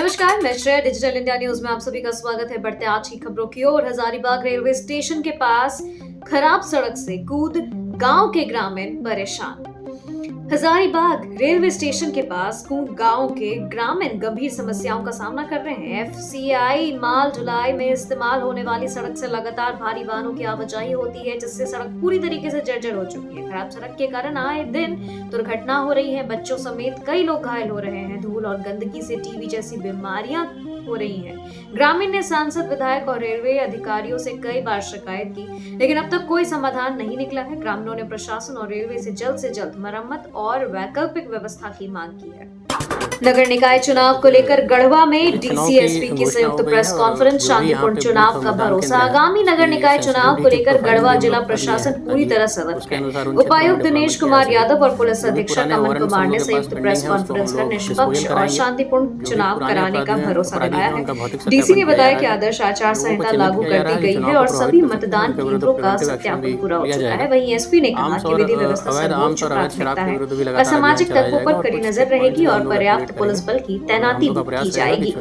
नमस्कार, मैं Shreya digital India news में आप सभी का स्वागत है। बढ़ते आज की खबरों की ओर। हजारीबाग रेलवे स्टेशन के पास खराब सड़क से कूद गांव के ग्रामीण परेशान। हजारीबाग रेलवे स्टेशन के पास कूद गांव के ग्रामीण गंभीर समस्याओं का सामना कर रहे हैं। एफसीआई माल ढुलाई में इस्तेमाल होने वाली सड़क से लगातार भारी वाहनों की आवाजाही होती है, जिससे सड़क पूरी तरीके से जर्जर हो चुकी है। खराब सड़क के कारण आए दिन दुर्घटना हो रही है। बच्चों समेत कई लोग घायल हो रहे हैं। धूल और गंदगी से टीबी जैसी बीमारियां हो रही हैं। ग्रामीण ने सांसद, विधायक और रेलवे अधिकारियों से कई बार शिकायत की, लेकिन अब तक कोई समाधान नहीं निकला है। ग्रामीणों ने प्रशासन और रेलवे से जल्द मरम्मत और वैकल्पिक व्यवस्था की मांग की है। नगर निकाय चुनाव को लेकर गढ़वा में डीसीएसपी की संयुक्त प्रेस कॉन्फ्रेंस। शांतिपूर्ण चुनाव का भरोसा। आगामी नगर निकाय चुनाव को लेकर गढ़वा जिला प्रशासन पूरी तरह सतर्क है। उपायुक्त दिनेश कुमार यादव और पुलिस अधीक्षक अमन कुमार ने संयुक्त प्रेस कॉन्फ्रेंस कर निष्पक्ष और शांतिपूर्ण चुनाव कराने का भरोसा दिलाया है। डीसी ने बताया कि आदर्श आचार संहिता लागू कर दी गई है और सभी मतदान केंद्रों का सत्यापन पूरा हो चुका है। वहीं एसपी ने कहा कि विधि व्यवस्था सर्वोच्च प्राथमिकता है। असामाजिक तत्वों पर कड़ी नजर रहेगी और पर्याप्त पुलिस बल की तैनाती की जाएगी।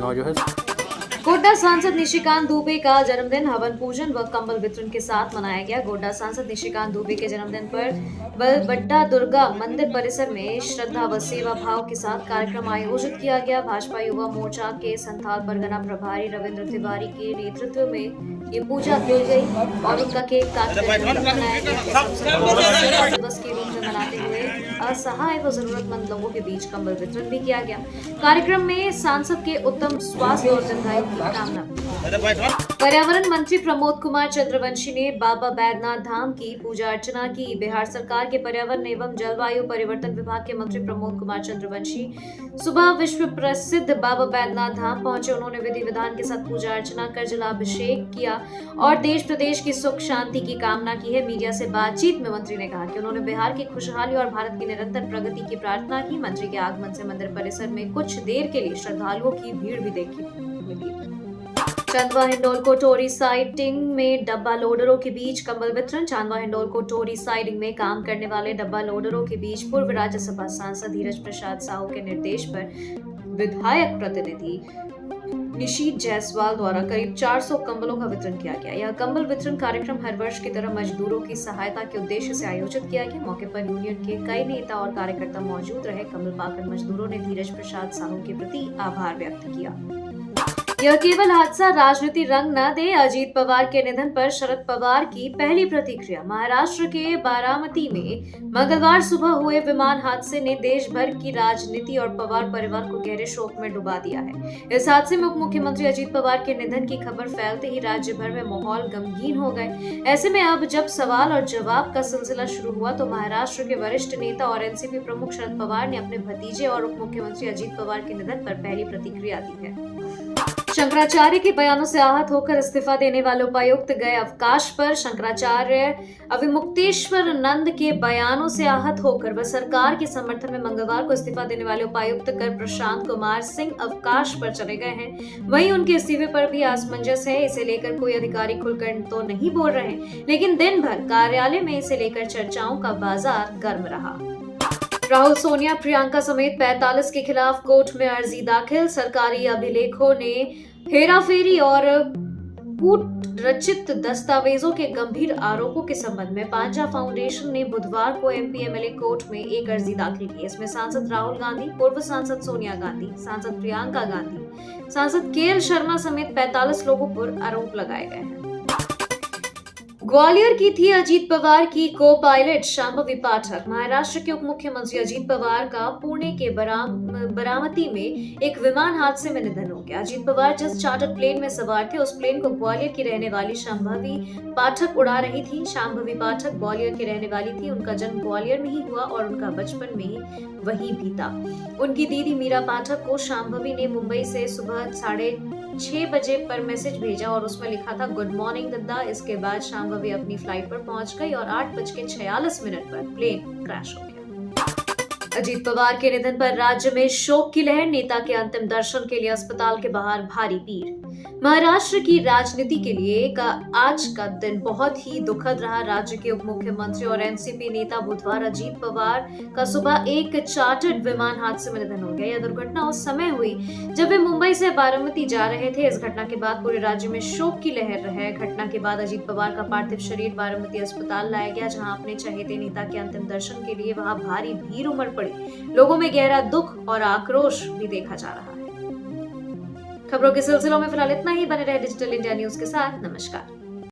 गोड्डा सांसद निशिकांत दुबे का जन्मदिन हवन पूजन व कंबल वितरण के साथ मनाया गया। गोड्डा सांसद निशिकांत दुबे के जन्मदिन पर बड्डा दुर्गा मंदिर परिसर में श्रद्धा व सेवा भाव के साथ कार्यक्रम आयोजित किया गया। भाजपा युवा मोर्चा के संथाल परगना प्रभारी रविंद्र तिवारी के नेतृत्व में ये पूजा की गई और उनका केक काटकर मनाया गया। दिवस के रूप में मनाते हुए असहाय व जरूरतमंद लोगों के बीच कंबल वितरण भी किया गया। कार्यक्रम में सांसद के उत्तम स्वास्थ्य और दीर्घायु की कामना। पर्यावरण मंत्री प्रमोद कुमार चंद्रवंशी ने बाबा बैद्यनाथ धाम की पूजा अर्चना की। बिहार सरकार के पर्यावरण एवं जलवायु परिवर्तन विभाग के मंत्री प्रमोद कुमार चंद्रवंशी सुबह विश्व प्रसिद्ध बाबा बैद्यनाथ धाम पहुंचे। उन्होंने विधि विधान के साथ पूजा अर्चना कर जलाभिषेक किया और देश प्रदेश की सुख शांति की कामना की है। मीडिया से बातचीत में मंत्री ने कहा कि उन्होंने बिहार की खुशहाली और भारत की निरंतर प्रगति की प्रार्थना की। मंत्री के आगमन से मंदिर परिसर में कुछ देर के लिए श्रद्धालुओं की भीड़ भी देखी मिली। चांदवा हिंडोल कोटोरी साइडिंग में डब्बा लोडरों के बीच कंबल वितरण। चांदवा हिंडोल कोटोरी साइडिंग में काम करने वाले डब्बा लोडरों के बीच पूर्व राज्यसभा सांसद धीरज प्रसाद साहू के निर्देश पर विधायक प्रतिनिधि निशीत जायसवाल द्वारा करीब 400 कंबलों का वितरण किया गया। यह कंबल वितरण कार्यक्रम हर वर्ष की तरह मजदूरों की सहायता के उद्देश्य से आयोजित किया गया। मौके पर यूनियन के कई नेता और कार्यकर्ता मौजूद रहे। कंबल पाकर मजदूरों ने धीरज प्रसाद साहू के प्रति आभार व्यक्त किया। यह केवल हादसा राजनीति रंग न दे। अजीत पवार के निधन पर शरद पवार की पहली प्रतिक्रिया। महाराष्ट्र के बारामती में मंगलवार सुबह हुए विमान हादसे ने देश भर की राजनीति और पवार परिवार को गहरे शोक में डुबा दिया है। इस हादसे में उप मुख्यमंत्री अजीत पवार के निधन की खबर फैलते ही राज्य भर में माहौल गमगीन हो गए। ऐसे में अब जब सवाल और जवाब का सिलसिला शुरू हुआ तो महाराष्ट्र के वरिष्ठ नेता और एनसीपी प्रमुख शरद पवार ने अपने भतीजे और उप मुख्यमंत्री अजीत पवार के निधन पर पहली प्रतिक्रिया दी है। शंकराचार्य के बयानों से आहत होकर इस्तीफा देने वाले उपायुक्त गए अवकाश पर। शंकराचार्य अविमुक्तेश्वर नंद के बयानों से आहत होकर व सरकार के समर्थन में मंगलवार को इस्तीफा देने वाले उपायुक्त कर प्रशांत कुमार सिंह अवकाश पर चले गए हैं। वहीं उनके इस्तीफे पर भी असमंजस है। इसे लेकर कोई अधिकारी खुलकर तो नहीं बोल रहे, लेकिन दिन भर कार्यालय में इसे लेकर चर्चाओं का बाजार गर्म रहा। राहुल, सोनिया, प्रियंका समेत 45 के खिलाफ कोर्ट में अर्जी दाखिल। सरकारी अभिलेखों ने हेराफेरी और कूट रचित दस्तावेजों के गंभीर आरोपों के संबंध में पांजा फाउंडेशन ने बुधवार को एमपीएमएलए कोर्ट में एक अर्जी दाखिल की। इसमें सांसद राहुल गांधी, पूर्व सांसद सोनिया गांधी, सांसद प्रियंका गांधी, सांसद केएल शर्मा समेत 45 लोगों पर आरोप लगाए गए हैं। ग्वालियर की थी अजीत पवार की को पायलट शांभवी पाठक। महाराष्ट्र के उप मुख्यमंत्री अजीत पवार का पुणे के बारामती में एक विमान हादसे में निधन हो गया। अजीत पवार जिस चार्टर्ड प्लेन में सवार थे, उस प्लेन को ग्वालियर की रहने वाली शांभवी पाठक उड़ा रही थी। शांभवी पाठक ग्वालियर की रहने वाली थी। उनका जन्म ग्वालियर में ही हुआ और उनका बचपन में ही वहीं बीता। उनकी दीदी मीरा पाठक को शांभवी ने मुंबई से सुबह 6:30 बजे पर मैसेज भेजा और उसमें लिखा था, गुड मॉर्निंग दद्दा। इसके बाद शांभवी अपनी फ्लाइट पर पहुंच गई और 8:46 पर प्लेन क्रैश हो गया। अजीत पवार के निधन पर राज्य में शोक की लहर। नेता के अंतिम दर्शन के लिए अस्पताल के बाहर भारी भीड़। महाराष्ट्र की राजनीति के लिए आज का दिन बहुत ही दुखद रहा। राज्य के उप मुख्यमंत्री और एनसीपी नेता बुधवार अजीत पवार का सुबह एक चार्टर्ड विमान हादसे में निधन हो गया। यह दुर्घटना उस समय हुई जब वे मुंबई से बारामती जा रहे थे। इस घटना के बाद पूरे राज्य में शोक की लहर है। घटना के बाद अजीत पवार का पार्थिव शरीर बारामती अस्पताल लाया गया, जहां अपने चहेते नेता के अंतिम दर्शन के लिए वहां भारी भीड़ उमड़ पड़ी। लोगों में गहरा दुख और आक्रोश भी देखा जा रहा है। खबरों के सिलसिलों में फिलहाल इतना ही। बने रहे डिजिटल इंडिया न्यूज के साथ। नमस्कार।